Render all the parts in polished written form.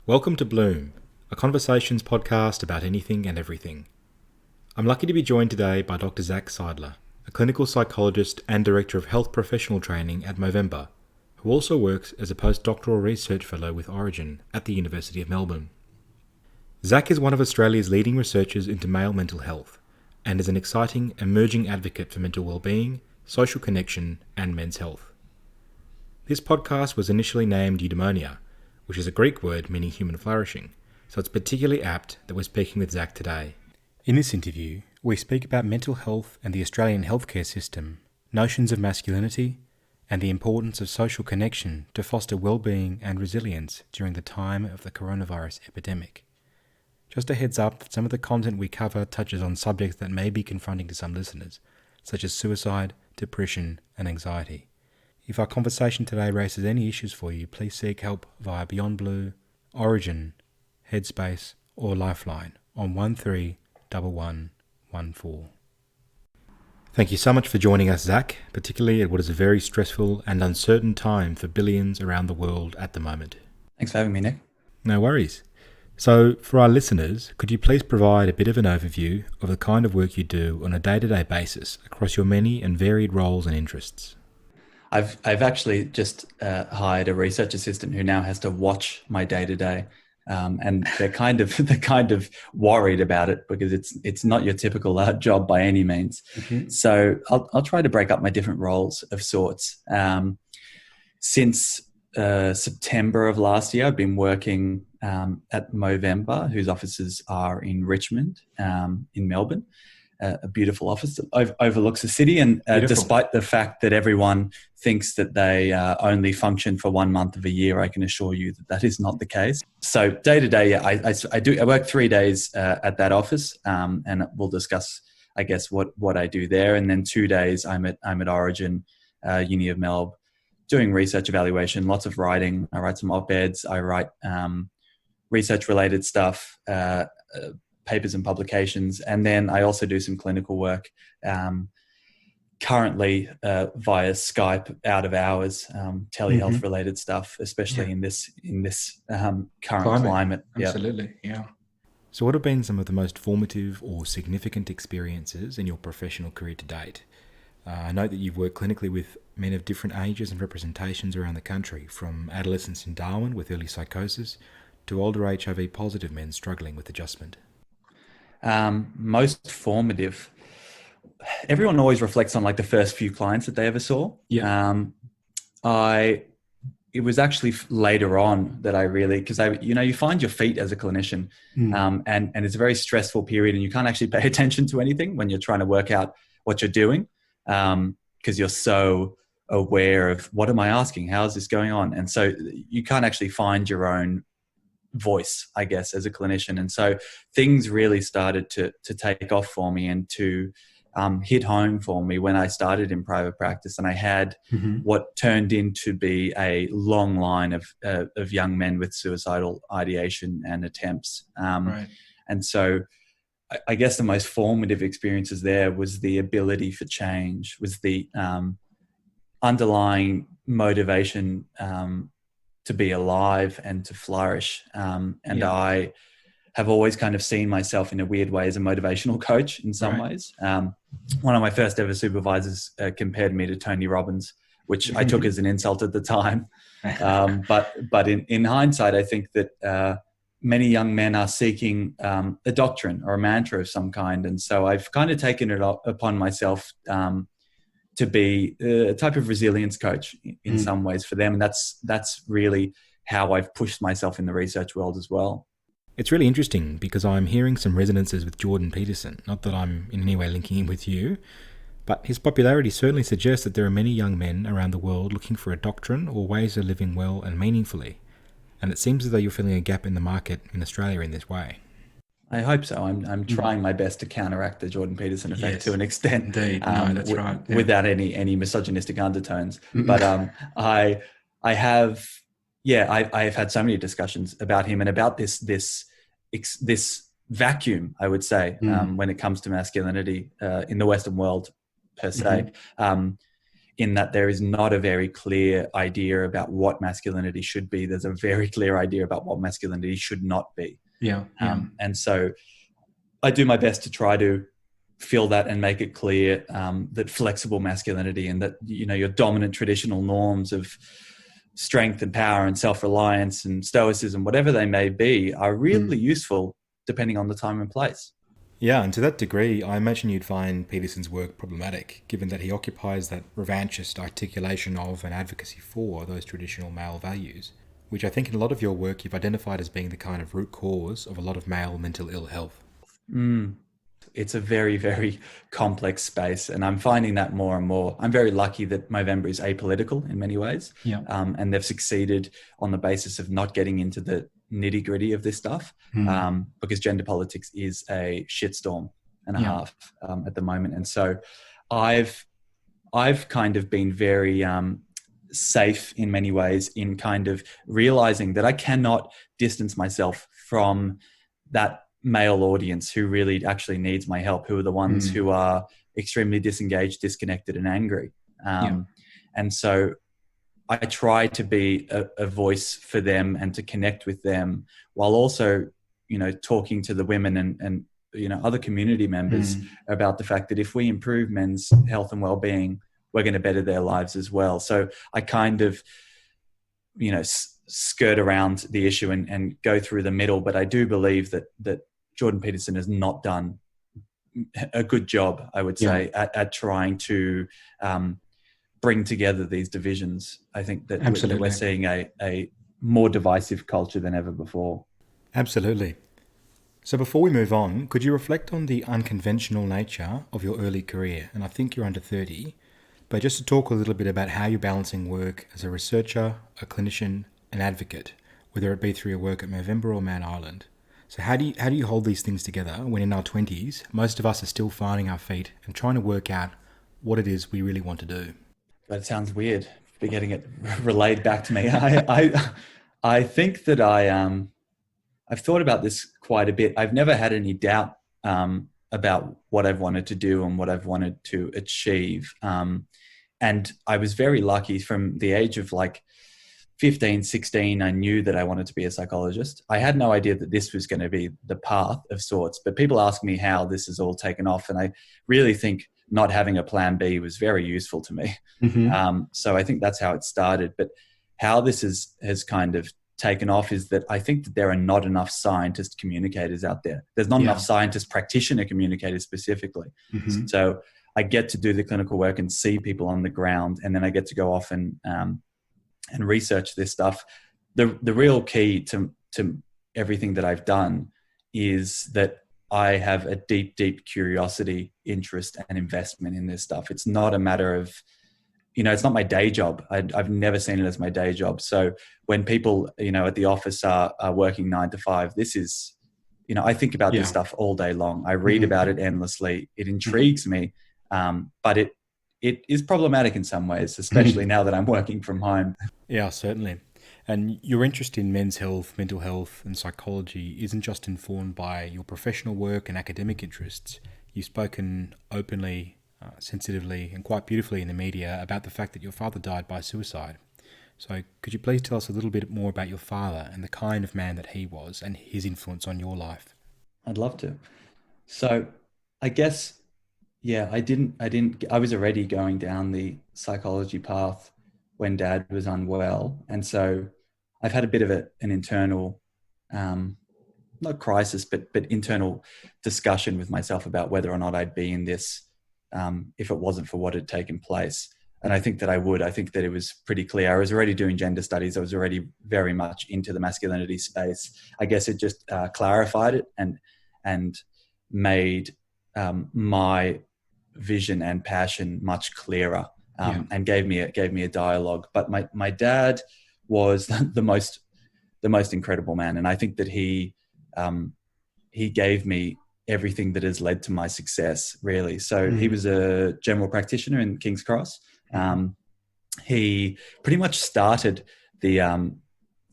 Welcome to Bloom, a conversations podcast about anything and everything. I'm lucky to be joined today by Dr. Zac Seidler, a clinical psychologist and Director of Health Professional Training at Movember, who also works as a post-doctoral research fellow with Orygen at the University of Melbourne. Zac is one of Australia's leading researchers into male mental health and is an exciting, emerging advocate for mental well-being, social connection, and men's health. This podcast was initially named eudaimonia, which is a Greek word meaning human flourishing, so it's particularly apt that we're speaking with Zac today. In this interview, we speak about mental health and the Australian healthcare system, notions of masculinity, and the importance of social connection to foster well-being and resilience during the time of the coronavirus epidemic. Just a heads up that some of the content we cover touches on subjects that may be confronting to some listeners, such as suicide, depression, and anxiety. If our conversation today raises any issues for you, please seek help via Beyond Blue, Orygen, Headspace, or Lifeline on 131114. Thank you so much for joining us, Zac, particularly at what is a very stressful and uncertain time for billions around the world at the moment. Thanks for having me, Nick. No worries. So, for our listeners, could you please provide a bit of an overview of the kind of work you do on a day-to-day basis across your many and varied roles and interests? I've actually just hired a research assistant who now has to watch my day-to-day, and they're kind of worried about it because it's not your typical job by any means. Mm-hmm. So I'll try to break up my different roles of sorts. Since September of last year, I've been working at Movember, whose offices are in Richmond, in Melbourne. A beautiful office that overlooks the city, and despite the fact that everyone thinks that they only function for 1 month of a year, I can assure you that is not the case. So day to day, I work 3 days at that office, and we'll discuss, I guess, what I do there, and then 2 days I'm at Orygen, Uni of Melbourne, doing research evaluation, lots of writing. I write some op-eds. I write research related stuff. Papers and publications, and then I also do some clinical work, currently via Skype out of hours, telehealth related stuff, especially in this current climate. Absolutely, yeah. So what have been some of the most formative or significant experiences in your professional career to date? I know that you've worked clinically with men of different ages and representations around the country, from adolescents in Darwin with early psychosis to older HIV positive men struggling with adjustment. Most formative. Everyone always reflects on like the first few clients that they ever saw. Yeah. It was actually later on that I really, because you find your feet as a clinician, and it's a very stressful period, and you can't actually pay attention to anything when you're trying to work out what you're doing, because you're so aware of what am I asking, how is this going on, and so you can't actually find your own voice, I guess, as a clinician. And so things really started to take off for me and to hit home for me when I started in private practice, and I had what turned into be a long line of young men with suicidal ideation and attempts. Right. And so I guess the most formative experiences there was the ability for change, was the underlying motivation to be alive and to flourish. I have always kind of seen myself in a weird way as a motivational coach in some ways. One of my first ever supervisors compared me to Tony Robbins, which I took as an insult at the time. But in hindsight, I think that many young men are seeking a doctrine or a mantra of some kind. And so I've kind of taken it upon myself to be a type of resilience coach in some ways for them. And that's really how I've pushed myself in the research world as well. It's really interesting because I'm hearing some resonances with Jordan Peterson. Not that I'm in any way linking him with you, but his popularity certainly suggests that there are many young men around the world looking for a doctrine or ways of living well and meaningfully. And it seems as though you're filling a gap in the market in Australia in this way. I hope so. I'm trying my best to counteract the Jordan Peterson effect to an extent. Indeed, no, that's right. Yeah. Without any misogynistic undertones. But I have had so many discussions about him and about this vacuum, I would say, when it comes to masculinity in the Western world per se. in that there is not a very clear idea about what masculinity should be. There's a very clear idea about what masculinity should not be. Yeah. And so I do my best to try to fill that and make it clear that flexible masculinity and that, your dominant traditional norms of strength and power and self-reliance and stoicism, whatever they may be, are really useful depending on the time and place. Yeah, and to that degree, I imagine you'd find Peterson's work problematic, given that he occupies that revanchist articulation of and advocacy for those traditional male values, which I think in a lot of your work you've identified as being the kind of root cause of a lot of male mental ill health. It's a very, very complex space, and I'm finding that more and more. I'm very lucky that Movember is apolitical in many ways, and they've succeeded on the basis of not getting into the nitty-gritty of this stuff, because gender politics is a shitstorm and a half at the moment. And so I've kind of been very safe in many ways in kind of realizing that I cannot distance myself from that male audience who really actually needs my help, who are the ones who are extremely disengaged, disconnected, and angry. And so I try to be a voice for them and to connect with them, while also, talking to the women and other community members about the fact that if we improve men's health and well-being, we're going to better their lives as well. So I kind of, skirt around the issue and go through the middle. But I do believe that Jordan Peterson has not done a good job, I would say, at trying to bring together these divisions. I think that we're seeing a more divisive culture than ever before. Absolutely. So before we move on, could you reflect on the unconventional nature of your early career? And I think you're under 30, but just to talk a little bit about how you're balancing work as a researcher, a clinician, an advocate, whether it be through your work at Movember or Mount Island. So how do you hold these things together when in our 20s, most of us are still finding our feet and trying to work out what it is we really want to do? That sounds weird, for getting it relayed back to me. I think that I've thought about this quite a bit. I've never had any doubt about what I've wanted to do and what I've wanted to achieve. And I was very lucky from the age of 15, 16, I knew that I wanted to be a psychologist. I had no idea that this was going to be the path of sorts, but people ask me how this has all taken off. And I really think not having a plan B was very useful to me. So I think that's how it started. But how this has kind of taken off is that I think that there are not enough scientist communicators out there. There's not enough scientist practitioner communicators specifically. So I get to do the clinical work and see people on the ground, and then I get to go off and research this stuff. The real key to everything that I've done is that I have a deep, deep curiosity, interest, and investment in this stuff. It's not a matter of, it's not my day job. I've never seen it as my day job. So when people, at the office are working 9 to 5, this is, I think about this stuff all day long. I read about it endlessly. It intrigues me, but it is problematic in some ways, especially now that I'm working from home. Yeah, certainly. And your interest in men's health, mental health, and psychology isn't just informed by your professional work and academic interests. You've spoken openly, sensitively, and quite beautifully in the media about the fact that your father died by suicide. So could you please tell us a little bit more about your father and the kind of man that he was and his influence on your life? I'd love to. So I guess, I was already going down the psychology path when Dad was unwell. And so I've had a bit of an internal, not crisis, but internal discussion with myself about whether or not I'd be in this if it wasn't for what had taken place. And I think that I would. I think that it was pretty clear. I was already doing gender studies. I was already very much into the masculinity space. I guess it just clarified it and made my vision and passion much clearer, and gave me a dialogue. But my dad was the most incredible man, and I think that he gave me everything that has led to my success, really. So he was a general practitioner in King's Cross. He pretty much started the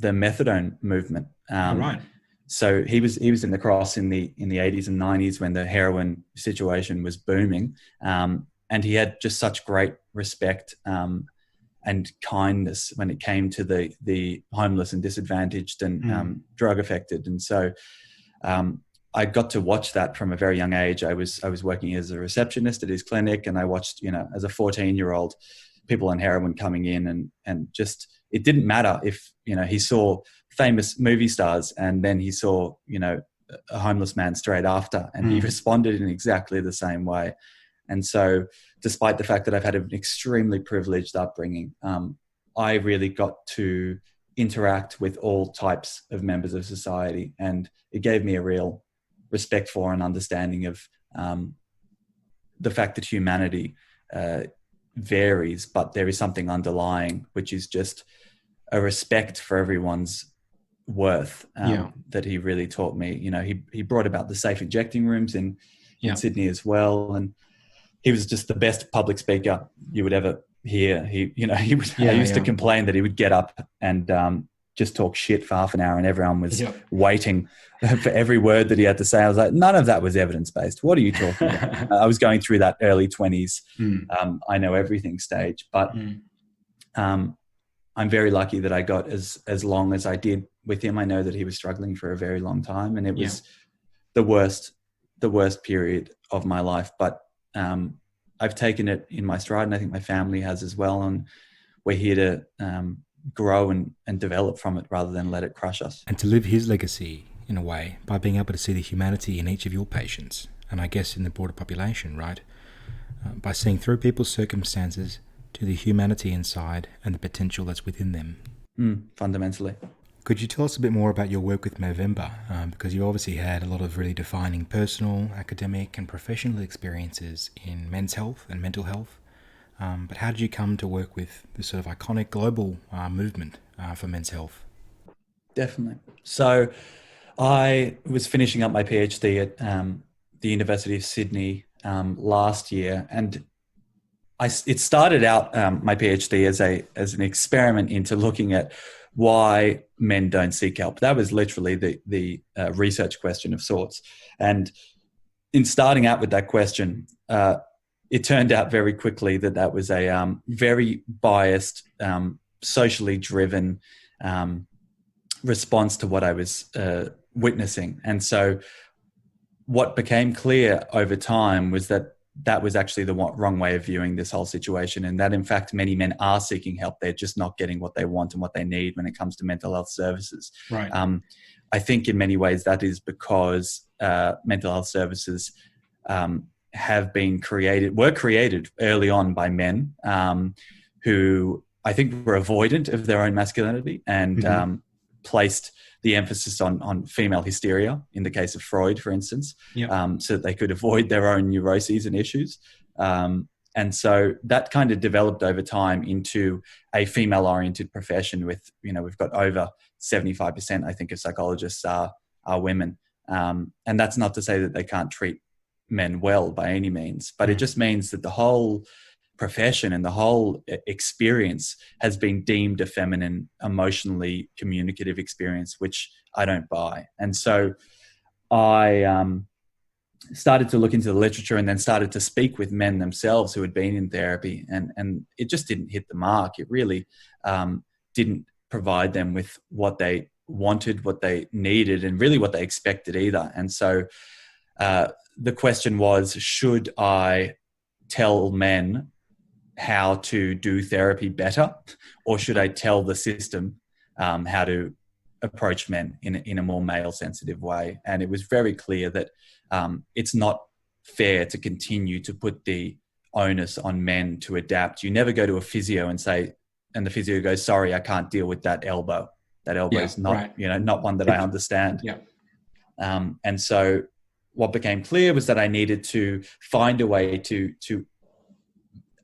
methadone movement. Right. So he was in the Cross in the 80s and 90s when the heroin situation was booming. And he had just such great respect and kindness when it came to the homeless and disadvantaged and drug affected. And so I got to watch that from a very young age. I was working as a receptionist at his clinic, and I watched, as a 14-year-old, people on heroin coming in, and just, it didn't matter if, he saw famous movie stars and then he saw, a homeless man straight after, and he responded in exactly the same way. And so despite the fact that I've had an extremely privileged upbringing, I really got to interact with all types of members of society, and it gave me a real respect for and understanding of the fact that humanity varies, but there is something underlying, which is just a respect for everyone's worth that he really taught me. He brought about the safe injecting rooms in Sydney as well, and he was just the best public speaker you would ever hear. I used to complain that he would get up and just talk shit for half an hour, and everyone was waiting for every word that he had to say. I was like, none of that was evidence-based. What are you talking about? I was going through that early 20s. I know everything stage, but I'm very lucky that I got as long as I did with him. I know that he was struggling for a very long time, and it was the worst period of my life. But I've taken it in my stride, and I think my family has as well. And we're here to grow and develop from it rather than let it crush us. And to live his legacy in a way by being able to see the humanity in each of your patients, and I guess in the broader population, right? By seeing through people's circumstances to the humanity inside and the potential that's within them. Fundamentally. Could you tell us a bit more about your work with Movember? Because you obviously had a lot of really defining personal, academic and professional experiences in men's health and mental health. But how did you come to work with this sort of iconic global movement for men's health? Definitely. So I was finishing up my PhD at the University of Sydney last year, and it started out my PhD as an experiment into looking at why men don't seek help. That was literally the research question of sorts. And in starting out with that question, it turned out very quickly that was a very biased, socially driven response to what I was witnessing. And so what became clear over time was that was actually the wrong way of viewing this whole situation, and that in fact many men are seeking help. They're just not getting what they want and what they need when it comes to mental health services. Right. I think in many ways that is because mental health services were created early on by men who I think were avoidant of their own masculinity and placed the emphasis on female hysteria in the case of Freud, for instance, so that they could avoid their own neuroses and issues. And so that kind of developed over time into a female-oriented profession with, we've got over 75%, I think, of psychologists are women. And that's not to say that they can't treat men well by any means, but it just means that the whole profession and the whole experience has been deemed a feminine, emotionally communicative experience, which I don't buy. And so I started to look into the literature and then started to speak with men themselves who had been in therapy, and it just didn't hit the mark. It really didn't provide them with what they wanted, what they needed, and really what they expected either. And so the question was, should I tell men how to do therapy better, or should I tell the system how to approach men in a more male sensitive way? And it was very clear that it's not fair to continue to put the onus on men to adapt. You never go to a physio and the physio goes, sorry, I can't deal with that elbow. That elbow is not, not one that I understand. And so what became clear was that I needed to find a way to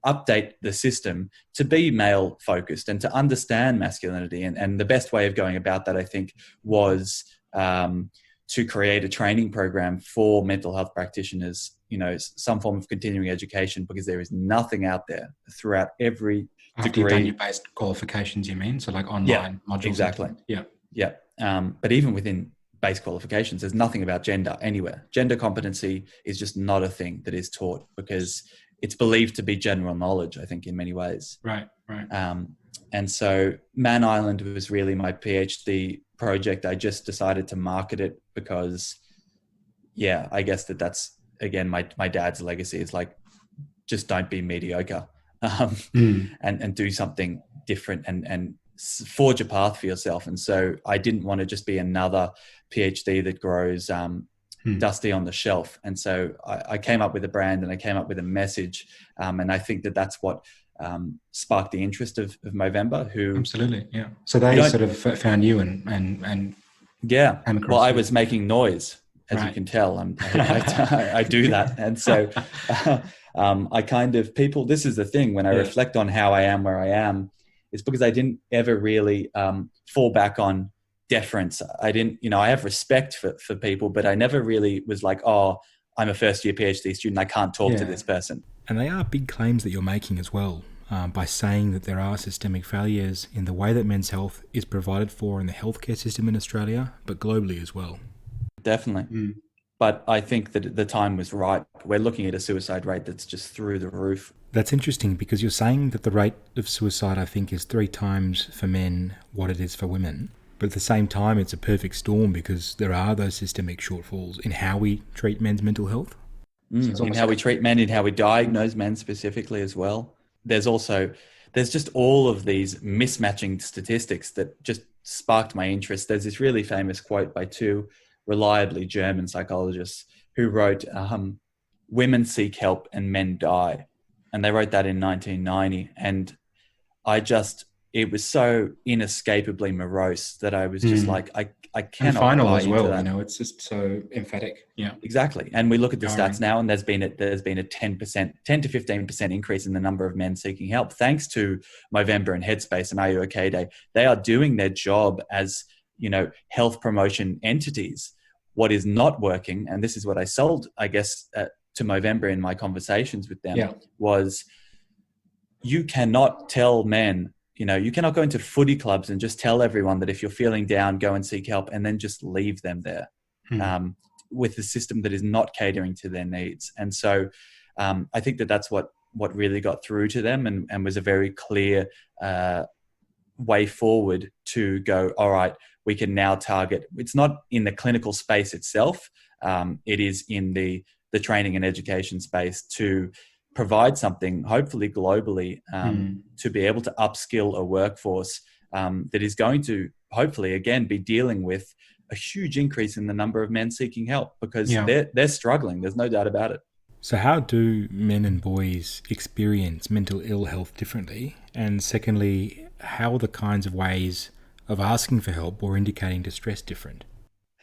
update the system to be male focused and to understand masculinity. And the best way of going about that, I think, was to create a training program for mental health practitioners, some form of continuing education, because there is nothing out there throughout every After degree. you've done your based qualifications, you mean? So like online modules? Exactly. Yeah. But even within base qualifications, there's nothing about gender anywhere. Gender competency is just not a thing that is taught, because it's believed to be general knowledge, I think, in many ways. Right. And so Man Island was really my PhD project. I just decided to market it because, I guess that's, again, my dad's legacy is like, just don't be mediocre, and do something different and forge a path for yourself. And so I didn't want to just be another PhD that grows dusty on the shelf. And so I came up with a brand and I came up with a message. And I think that's what sparked the interest of Movember, who... Absolutely, yeah. So they sort of found you and yeah. Well, I you. was making noise, as you can tell. I do that. And so I kind of... people, this is the thing, when I reflect on how I am where I am, it's because I didn't ever really fall back on deference. I didn't, I have respect for people, but I never really was like, oh, I'm a first year PhD student, I can't talk to this person. And they are big claims that you're making as well, by saying that there are systemic failures in the way that men's health is provided for in the healthcare system in Australia, but globally as well. Definitely. But I think that the time was right. We're looking at a suicide rate that's just through the roof. That's interesting, because you're saying that the rate of suicide, I think, is 3 times for men what it is for women. But at the same time, it's a perfect storm because there are those systemic shortfalls in how we treat men's mental health. So in how we treat men, in how we diagnose men specifically as well. There's just all of these mismatching statistics that just sparked my interest. There's this really famous quote by 2 reliably German psychologists who wrote, women seek help and men die. And they wrote that in 1990. And it was so inescapably morose that I was just like, I cannot. And final buy as well, that. It's just so emphatic. Yeah, exactly. And we look at the stats now, and there's been a 10 to 15% increase in the number of men seeking help, thanks to Movember and Headspace and Are You OK Day. They are doing their job as, health promotion entities. What is not working, and this is what I sold, I guess, to Movember in my conversations with them, was you cannot tell men, you cannot go into footy clubs and just tell everyone that if you're feeling down, go and seek help, and then just leave them there with a system that is not catering to their needs. And so I think that's what really got through to them and was a very clear way forward to go, all right, we can now target. It's not in the clinical space itself. It is in the training and education space to provide something, hopefully globally, to be able to upskill a workforce that is going to hopefully, again, be dealing with a huge increase in the number of men seeking help, because they're struggling. There's no doubt about it. So how do men and boys experience mental ill health differently? And secondly, how are the kinds of ways of asking for help or indicating distress different?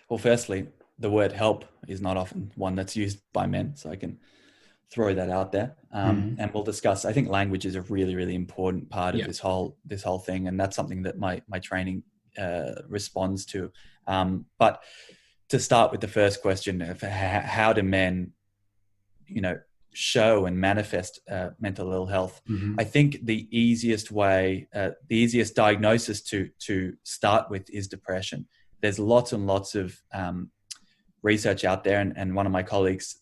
Well, firstly, the word help is not often one that's used by men, so I can throw that out there. And we'll discuss, I think language is a really, really important part of this whole thing. And that's something that my training responds to. But to start with the first question of how do men, show and manifest mental ill health, I think the easiest way, the easiest diagnosis to start with is depression. There's lots and lots of research out there. And one of my colleagues,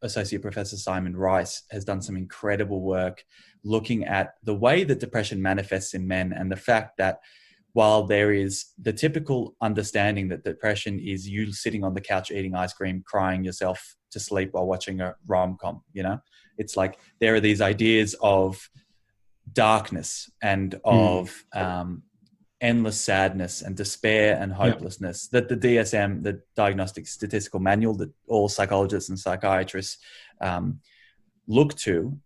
Associate Professor Simon Rice, has done some incredible work looking at the way that depression manifests in men, and the fact that while there is the typical understanding that depression is you sitting on the couch eating ice cream, crying yourself to sleep while watching a rom-com, it's like there are these ideas of darkness and of endless sadness and despair and hopelessness that the DSM, the Diagnostic Statistical Manual, that all psychologists and psychiatrists look to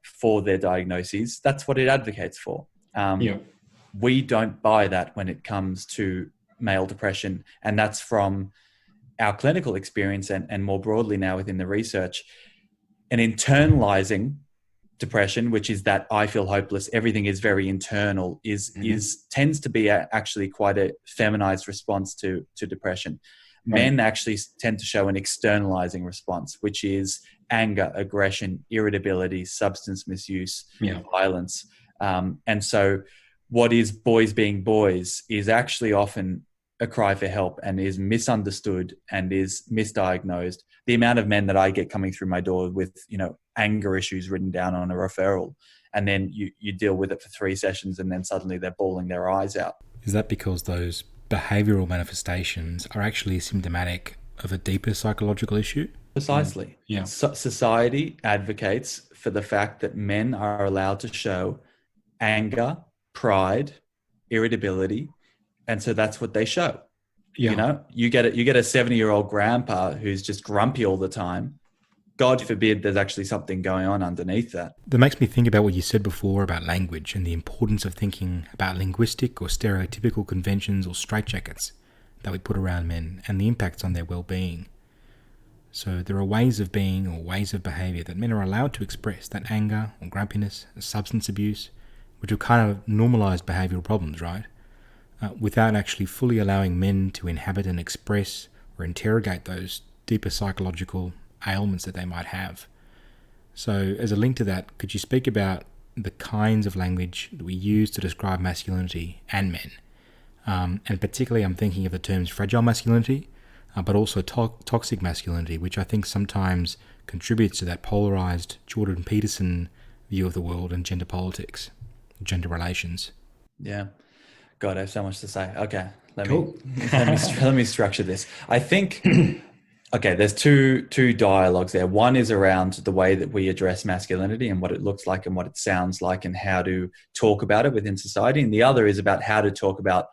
for their diagnoses, that's what it advocates for. We don't buy that when it comes to male depression, and that's from our clinical experience and more broadly now within the research. And internalizing depression, which is that I feel hopeless, everything is very internal, tends to be actually quite a feminized response to depression. Men actually tend to show an externalizing response, which is anger, aggression, irritability, substance misuse, violence. And so what is boys being boys is actually often a cry for help and is misunderstood and is misdiagnosed. The amount of men that I get coming through my door with, anger issues written down on a referral, and then you deal with it for 3 sessions and then suddenly they're bawling their eyes out. Is that because those behavioural manifestations are actually symptomatic of a deeper psychological issue? Precisely. Yeah. Society advocates for the fact that men are allowed to show anger, pride, irritability, and so that's what they show. Yeah. You get a 70-year-old grandpa who's just grumpy all the time. God forbid there's actually something going on underneath that. That makes me think about what you said before about language and the importance of thinking about linguistic or stereotypical conventions or straitjackets that we put around men and the impacts on their well-being. So there are ways of being or ways of behaviour that men are allowed to express, that anger or grumpiness, substance abuse, which are kind of normalised behavioural problems, right? Without actually fully allowing men to inhabit and express or interrogate those deeper psychological ailments that they might have. So as a link to that, could you speak about the kinds of language that we use to describe masculinity and men? And particularly I'm thinking of the terms fragile masculinity, but also toxic masculinity, which I think sometimes contributes to that polarized Jordan Peterson view of the world and gender politics, gender relations. Yeah. God, I have so much to say. Okay. Let me structure this. I think, okay, there's two dialogues there. One is around the way that we address masculinity and what it looks like and what it sounds like and how to talk about it within society. And the other is about how to talk about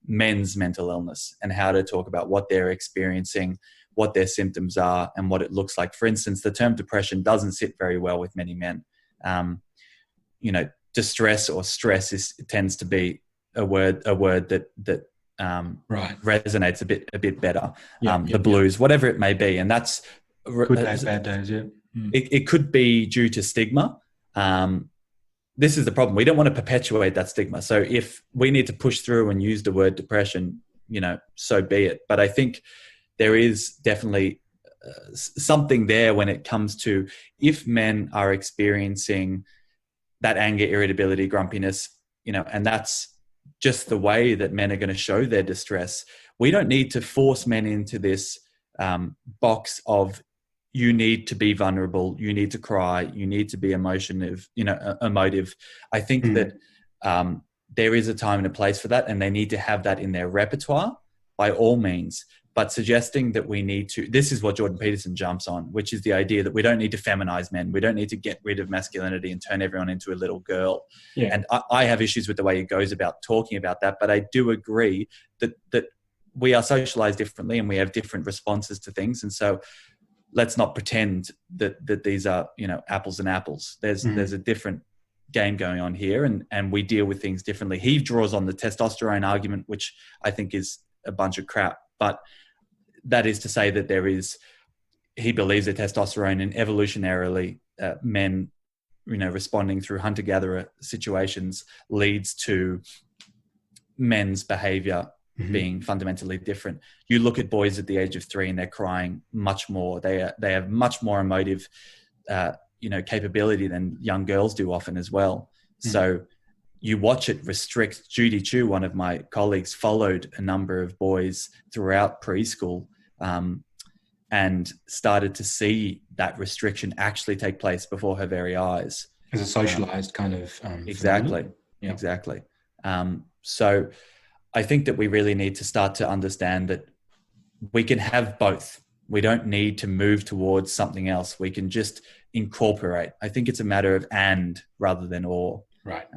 men's mental illness and how to talk about what they're experiencing, what their symptoms are, and what it looks like. For instance, the term depression doesn't sit very well with many men. Distress or stress tends to be a word that right. resonates a bit better. The blues, whatever it may be, and that's good days, bad days. Yeah, it could be due to stigma. This is the problem. We don't want to perpetuate that stigma. So if we need to push through and use the word depression, so be it. But I think there is definitely something there when it comes to if men are experiencing that anger, irritability, grumpiness, and that's just the way that men are going to show their distress. We don't need to force men into this box of you need to be vulnerable, you need to cry, you need to be emotive. I think that there is a time and a place for that, and they need to have that in their repertoire by all means. But suggesting that we need to, this is what Jordan Peterson jumps on, which is the idea that we don't need to feminize men. We don't need to get rid of masculinity and turn everyone into a little girl. Yeah. And I have issues with the way he goes about talking about that, but I do agree that we are socialized differently and we have different responses to things. And so let's not pretend that these are, apples and apples. There's a different game going on here, and we deal with things differently. He draws on the testosterone argument, which I think is a bunch of crap. But that is to say that he believes that testosterone and evolutionarily men, responding through hunter-gatherer situations leads to men's behavior being fundamentally different. You look at boys at the age of 3 and they're crying much more. They have much more emotive, capability than young girls do often as well. So you watch it restrict. Judy Chu, one of my colleagues, followed a number of boys throughout preschool and started to see that restriction actually take place before her very eyes. As a socialized kind of... Exactly. Yeah. Exactly. So I think that we really need to start to understand that we can have both. We don't need to move towards something else. We can just incorporate. I think it's a matter of and rather than or. Right.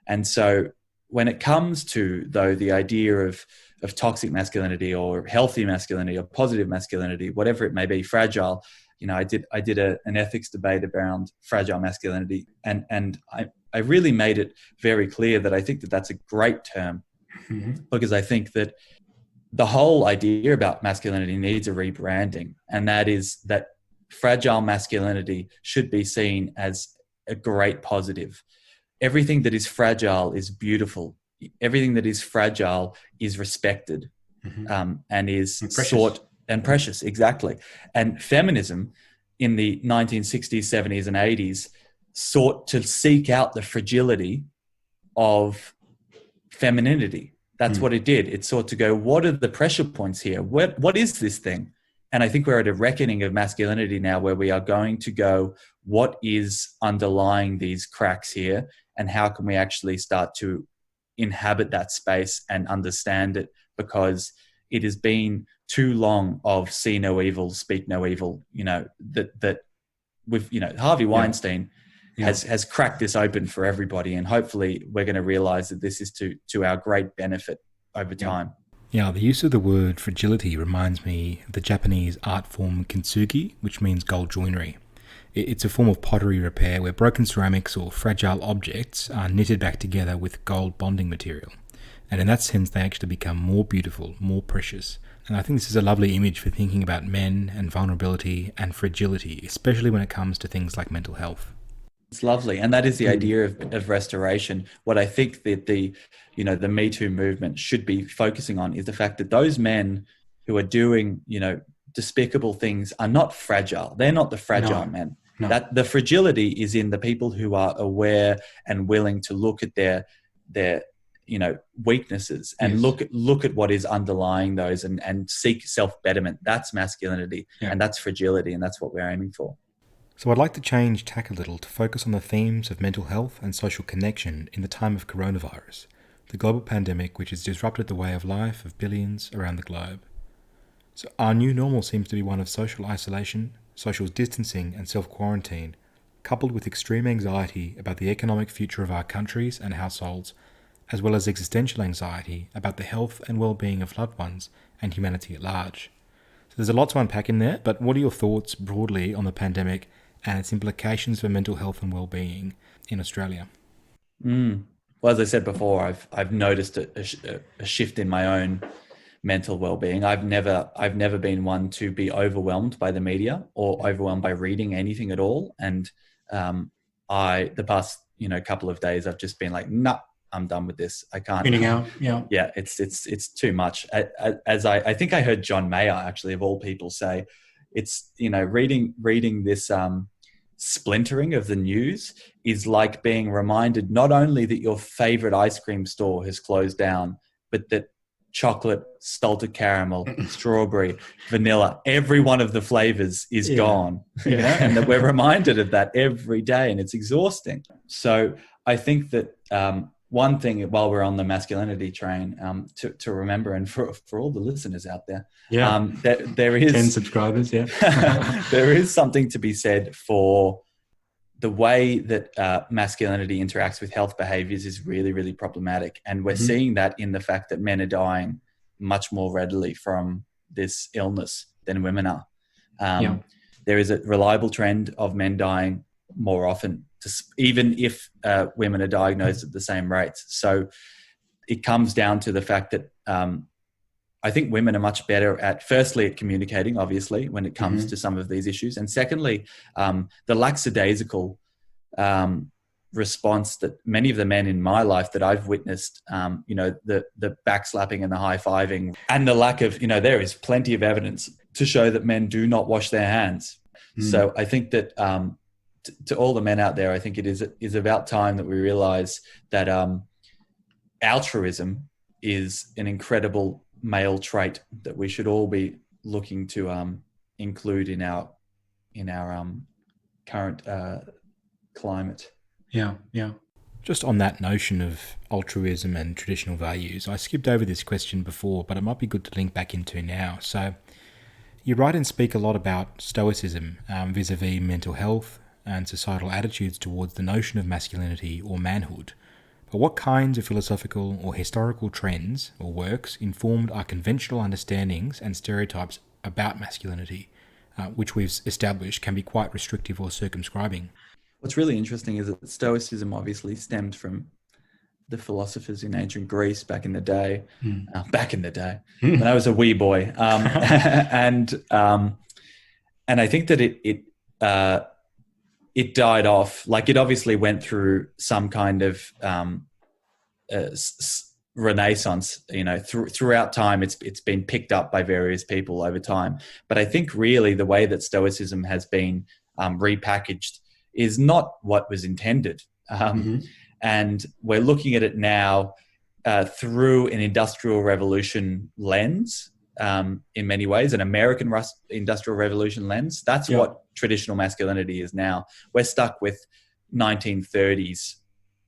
And so when it comes to, though, the idea of toxic masculinity or healthy masculinity or positive masculinity, whatever it may be, fragile, I did an ethics debate around fragile masculinity, and I really made it very clear that I think that that's a great term because I think that the whole idea about masculinity needs a rebranding, and that is that fragile masculinity should be seen as a great positive. Everything that is fragile is beautiful. Everything that is fragile is respected and is sought and precious. Exactly. And feminism in the 1960s, 70s, and 80s sought to seek out the fragility of femininity. That's what it did. It sought to go, what are the pressure points here? What is this thing? And I think we're at a reckoning of masculinity now where we are going to go, what is underlying these cracks here? And how can we actually start to inhabit that space and understand it? Because it has been too long of see no evil, speak no evil, that with, Harvey Weinstein has cracked this open for everybody. And hopefully we're going to realize that this is to our great benefit over time. Yeah, the use of the word fragility reminds me of the Japanese art form kintsugi, which means gold joinery. It's a form of pottery repair where broken ceramics or fragile objects are knitted back together with gold bonding material. And in that sense, they actually become more beautiful, more precious. And I think this is a lovely image for thinking about men and vulnerability and fragility, especially when it comes to things like mental health. It's lovely. And that is the idea of restoration. What I think that the Me Too movement should be focusing on is the fact that those men who are doing, despicable things are not fragile. They're not the fragile men. No. That the fragility is in the people who are aware and willing to look at their weaknesses and look at what is underlying those and seek self-betterment. That's masculinity and that's fragility, and that's what we're aiming for. So I'd like to change tack a little to focus on the themes of mental health and social connection in the time of coronavirus, the global pandemic which has disrupted the way of life of billions around the globe. So our new normal seems to be one of social isolation, social distancing and self-quarantine, coupled with extreme anxiety about the economic future of our countries and households, as well as existential anxiety about the health and well-being of loved ones and humanity at large. So there's a lot to unpack in there, but what are your thoughts broadly on the pandemic and its implications for mental health and well-being in Australia? Well, as I said before, I've noticed a shift in my own mental well-being. I've never been one to be overwhelmed by the media or overwhelmed by reading anything at all. And the past couple of days, I've just been like, nah, I'm done with this. I can't. Tuning out. Yeah, it's too much. As I think I heard John Mayer, actually, of all people, say, it's reading this splintering of the news is like being reminded not only that your favorite ice cream store has closed down, but that chocolate, salted caramel, strawberry, vanilla, every one of the flavors is gone. And that we're reminded of that every day, and it's exhausting. So I think that one thing, while we're on the masculinity train, to remember, and for all the listeners out there, there is 10 subscribers. There is something to be said for the way that masculinity interacts with health behaviors is really, really problematic, and we're seeing that in the fact that men are dying much more readily from this illness than women are. There is a reliable trend of men dying more often, even if women are diagnosed at the same rates. So it comes down to the fact that I think women are much better firstly at communicating, obviously, when it comes to some of these issues. And secondly, the lackadaisical response that many of the men in my life that I've witnessed, the backslapping and the high-fiving, and the lack of, there is plenty of evidence to show that men do not wash their hands. So I think that to all the men out there, I think it is about time that we realize that altruism is an incredible male trait that we should all be looking to include in our current climate. Just on that notion of altruism and traditional values, I skipped over this question before, but it might be good to link back into now. So you write and speak a lot about Stoicism vis-a-vis mental health and societal attitudes towards the notion of masculinity or manhood. But what kinds of philosophical or historical trends or works informed our conventional understandings and stereotypes about masculinity, which we've established can be quite restrictive or circumscribing? What's really interesting is that Stoicism obviously stemmed from the philosophers in ancient Greece back in the day, when I was a wee boy. And I think that it died off. Like, it obviously went through some kind of renaissance, throughout time. It's been picked up by various people over time. But I think really the way that Stoicism has been repackaged is not what was intended. And we're looking at it now through an industrial revolution lens, in many ways, an American industrial revolution lens. That's what traditional masculinity is now. We're stuck with 1930s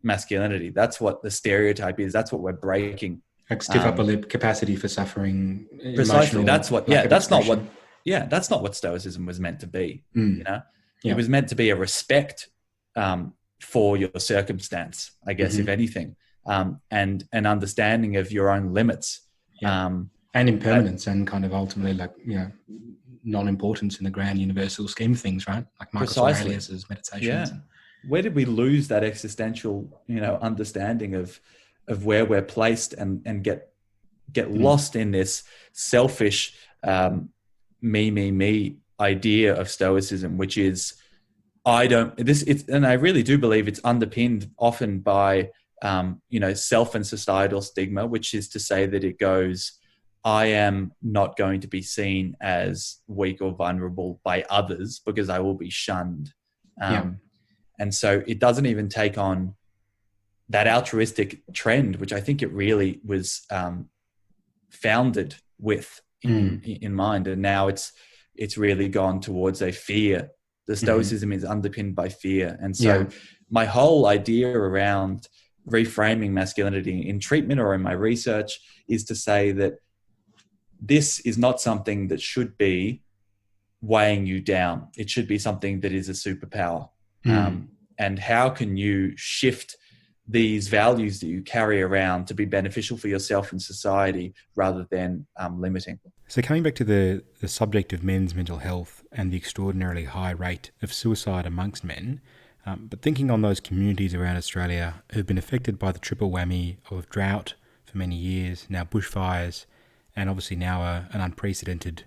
masculinity. That's what the stereotype is. That's what we're breaking. Like stiff upper lip, capacity for suffering, precisely. That's what. Yeah, that's not what. expression. Yeah, that's not what Stoicism was meant to be. Mm. You know, Yeah. it was meant to be a respect for your circumstance, I guess, if anything, and an understanding of your own limits. And impermanence and kind of ultimately like, non-importance in the grand universal scheme of things, right? Like Marcus Aurelius's meditations. Yeah. Where did we lose that existential, understanding of where we're placed and get lost in this selfish me idea of Stoicism, which is and I really do believe it's underpinned often by self and societal stigma, which is to say that it goes, I am not going to be seen as weak or vulnerable by others because I will be shunned. And so it doesn't even take on that altruistic trend, which I think it really was founded with in mind. And now it's really gone towards a fear. The Stoicism is underpinned by fear. And so my whole idea around reframing masculinity in treatment or in my research is to say that this is not something that should be weighing you down. It should be something that is a superpower. And how can you shift these values that you carry around to be beneficial for yourself and society rather than limiting? So coming back to the subject of men's mental health and the extraordinarily high rate of suicide amongst men, but thinking on those communities around Australia who've been affected by the triple whammy of drought for many years, now bushfires, and obviously now an unprecedented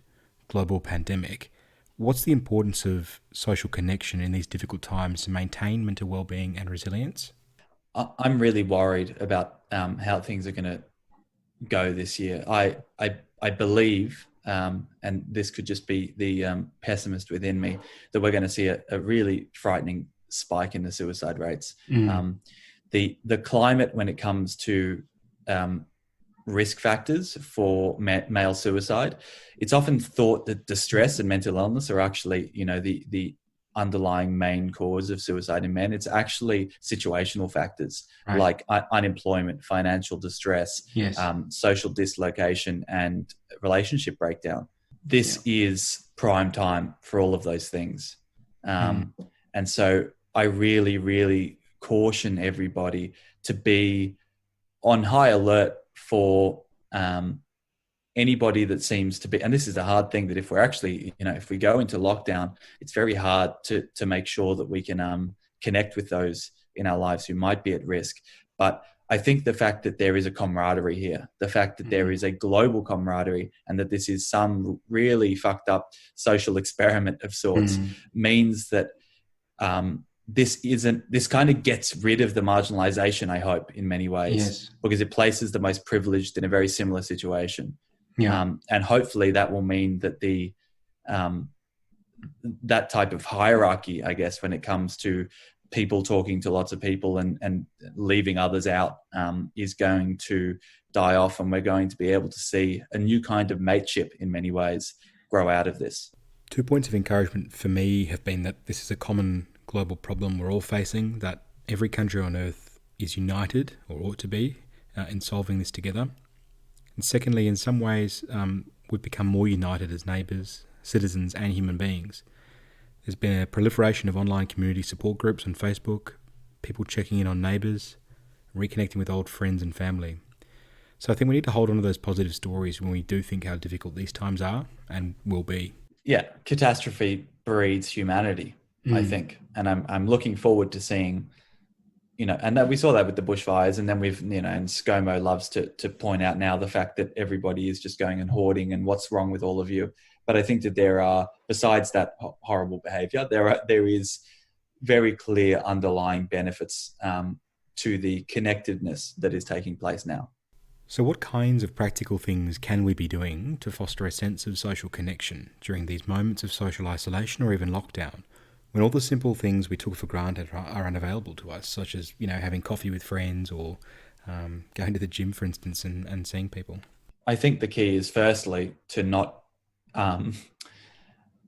global pandemic, what's the importance of social connection in these difficult times to maintain mental well-being and resilience? I'm really worried about how things are going to go this year. I believe, and this could just be the pessimist within me, that we're going to see a really frightening spike in the suicide rates. The climate when it comes to risk factors for male suicide, it's often thought that distress and mental illness are actually, the underlying main cause of suicide in men. It's actually situational factors like unemployment, financial distress, social dislocation, and relationship breakdown. This is prime time for all of those things. And so I really, really caution everybody to be on high alert for anybody that seems to be, and this is a hard thing, that if we're actually, if we go into lockdown, it's very hard to make sure that we can connect with those in our lives who might be at risk. But I think the fact that there is a camaraderie here, the fact that there is a global camaraderie, and that this is some really fucked up social experiment of sorts, means that this kind of gets rid of the marginalization, I hope, in many ways, because it places the most privileged in a very similar situation. And hopefully that will mean that that type of hierarchy, I guess, when it comes to people talking to lots of people and leaving others out, is going to die off, and we're going to be able to see a new kind of mateship in many ways grow out of this. 2 points of encouragement for me have been that this is a common global problem we're all facing, that every country on earth is united, or ought to be, in solving this together. And secondly, in some ways, we've become more united as neighbours, citizens and human beings. There's been a proliferation of online community support groups on Facebook, people checking in on neighbours, reconnecting with old friends and family. So I think we need to hold on to those positive stories when we do think how difficult these times are and will be. Yeah, catastrophe breeds humanity, I think. And I'm looking forward to seeing, and that we saw that with the bushfires, and then we've, and ScoMo loves to point out now the fact that everybody is just going and hoarding and what's wrong with all of you. But I think that there are, besides that horrible behavior, there is very clear underlying benefits to the connectedness that is taking place now. So what kinds of practical things can we be doing to foster a sense of social connection during these moments of social isolation or even lockdown, when all the simple things we took for granted are unavailable to us, such as, having coffee with friends or going to the gym, for instance, and seeing people? I think the key is firstly to not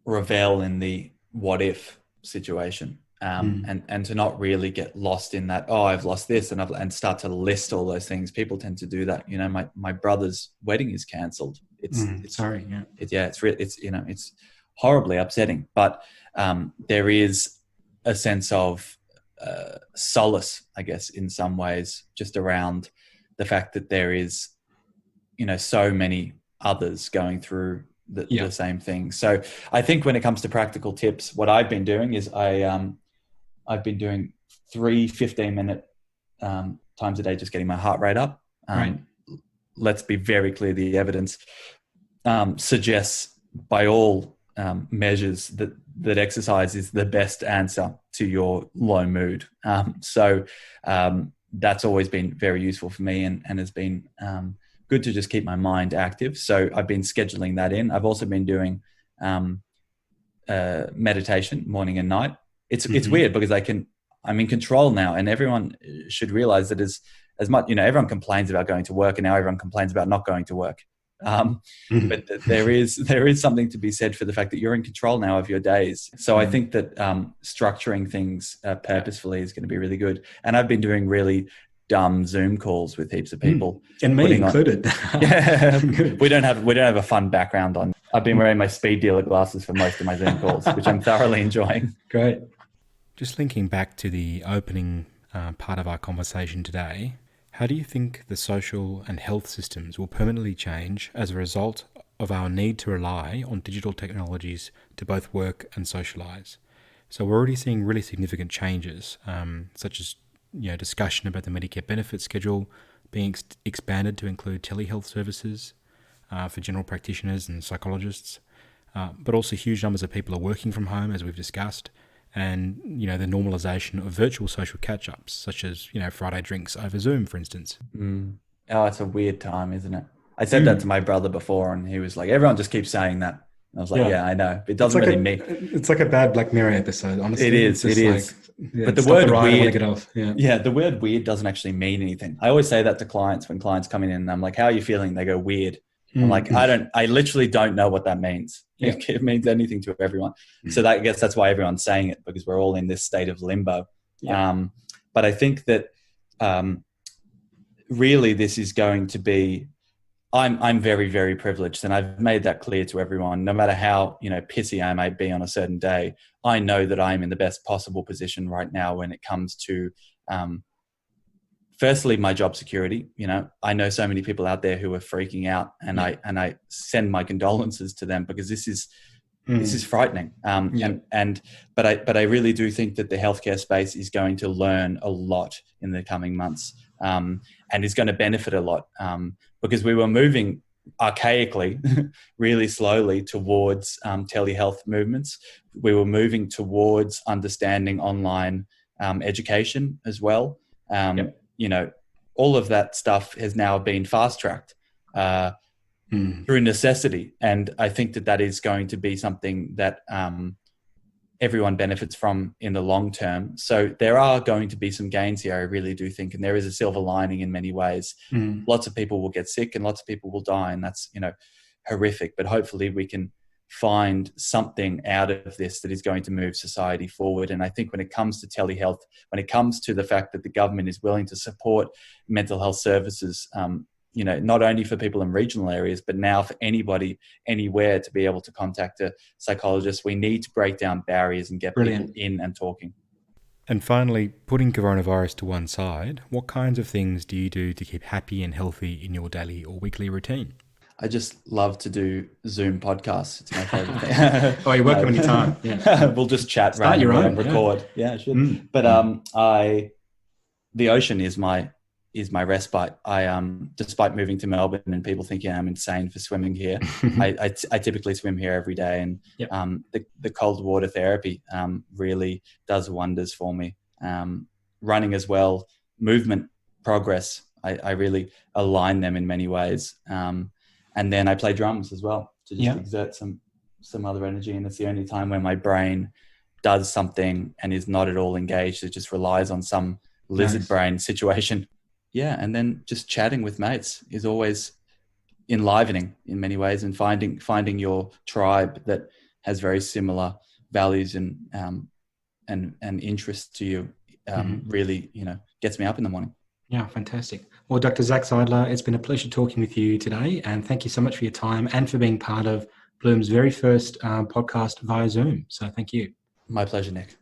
revel in the what if situation, and to not really get lost in that, oh, I've lost this, and start to list all those things. People tend to do that. My brother's wedding is cancelled. It's sorry. Yeah. It's horribly upsetting, but there is a sense of solace, I guess, in some ways, just around the fact that there is, so many others going through the same thing. So I think when it comes to practical tips, what I've been doing is I've been doing 3 15-minute times a day, just getting my heart rate up. Right. Let's be very clear. The evidence suggests by all measures that exercise is the best answer to your low mood. So that's always been very useful for me and has been good to just keep my mind active. So I've been scheduling that in. I've also been doing meditation morning and night. It's weird because I'm in control now, and everyone should realize that as much, everyone complains about going to work, and now everyone complains about not going to work. But there is something to be said for the fact that you're in control now of your days. So I think that structuring things purposefully is going to be really good. And I've been doing really dumb Zoom calls with heaps of people, and me included. We don't have a fun background on. I've been wearing my speed dealer glasses for most of my Zoom calls, which I'm thoroughly enjoying. Great. Just linking back to the opening part of our conversation today, how do you think the social and health systems will permanently change as a result of our need to rely on digital technologies to both work and socialize? So we're already seeing really significant changes, such as discussion about the Medicare benefit schedule being expanded to include telehealth services for general practitioners and psychologists, but also huge numbers of people are working from home, as we've discussed, and the normalization of virtual social catch-ups, such as Friday drinks over Zoom, for instance. Oh, it's a weird time, isn't it? I said that to my brother before, and he was like, "Everyone just keeps saying that." And I was like, "Yeah, I know. It doesn't really mean." It's like a bad Black Mirror episode, honestly. It is. But the word weird, the word weird doesn't actually mean anything. I always say that to clients when clients come in, and I'm like, "How are you feeling?" They go, "Weird." I'm like, I literally don't know what that means. Yeah. It means anything to everyone. So I guess that's why everyone's saying it, because we're all in this state of limbo. Yeah. But I think that really this is going to be, I'm very, very privileged, and I've made that clear to everyone. No matter how pissy I might be on a certain day, I know that I'm in the best possible position right now when it comes to firstly, my job security. I know so many people out there who are freaking out, and I send my condolences to them, because this is frightening. But I really do think that the healthcare space is going to learn a lot in the coming months, and is going to benefit a lot, because we were moving archaically, really slowly towards telehealth movements. We were moving towards understanding online education as well. All of that stuff has now been fast-tracked through necessity. And I think that is going to be something that everyone benefits from in the long term. So there are going to be some gains here, I really do think. And there is a silver lining in many ways. Lots of people will get sick and lots of people will die. And that's, horrific. But hopefully we can find something out of this that is going to move society forward. And I think when it comes to telehealth, when it comes to the fact that the government is willing to support mental health services, not only for people in regional areas, but now for anybody, anywhere, to be able to contact a psychologist, we need to break down barriers and get people in and talking. And finally, putting coronavirus to one side, what kinds of things do you do to keep happy and healthy in your daily or weekly routine? I just love to do Zoom podcasts. It's my favorite thing. Oh, you're working on your time. Yeah. We'll just chat randomly and record. Yeah, sure. But the ocean is my respite. Despite moving to Melbourne and people thinking I'm insane for swimming here, I typically swim here every day, and the cold water therapy really does wonders for me. Running as well, movement, progress. I really align them in many ways. And then I play drums as well to just exert some other energy. And it's the only time when my brain does something and is not at all engaged. It just relies on some lizard brain situation. yeah, and then just chatting with mates is always enlivening in many ways, and finding your tribe that has very similar values and interests to you really, gets me up in the morning. Yeah, fantastic. Well, Dr. Zac Seidler, it's been a pleasure talking with you today, and thank you so much for your time and for being part of Bloom's very first podcast via Zoom. So thank you. My pleasure, Nick.